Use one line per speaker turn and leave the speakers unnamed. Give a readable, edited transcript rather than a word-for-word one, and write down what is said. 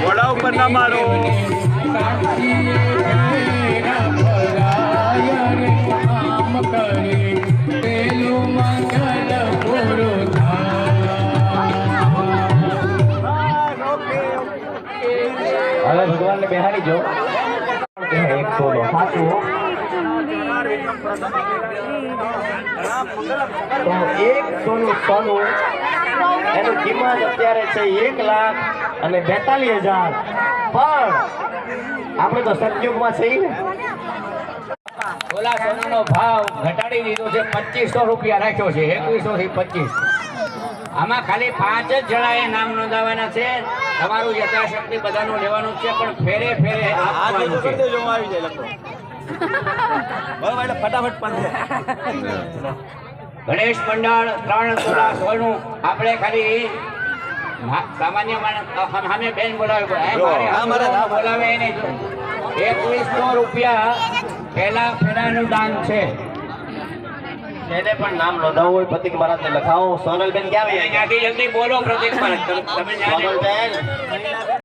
વડા ઉપર ના મારો
હવે ભગવાન ને બેહાડી જો એક સોલો સાચું તો એક સોનું સોનું એનું કિંમત અત્યારે છે 1,42,000 પણ આપણે તો સતયુગમાં છીએ ને
ઓલા સોનાનો ભાવ ઘટાડી દીધો છે 2500 રૂપિયા રાખ્યો છે 2100 થી 25 આમાં ખાલી 5 જ જણાએ નામ નોંધાવાના છે તમારું યથાશક્તિ બધાનું લેવાનું છે પણ ફેરે ફેરે આપવાનું છે
ફટાફટ પણ
ગણેશ મંડળ 3 તોલા સોનું આપણે ખાલી સામાન્ય માણસ સામે બેન બોલાવે એને 2100 રૂપિયા પહેલા ફેરાનું દાન છે
એને પણ નામ નોંધાવવું હોય પ્રતિક મહારાજ ને લખાવો સોનલબેન ક્યાં આવી
જલ્દી બોલો પ્રતિક મહારાજ તમે
સોનલબેન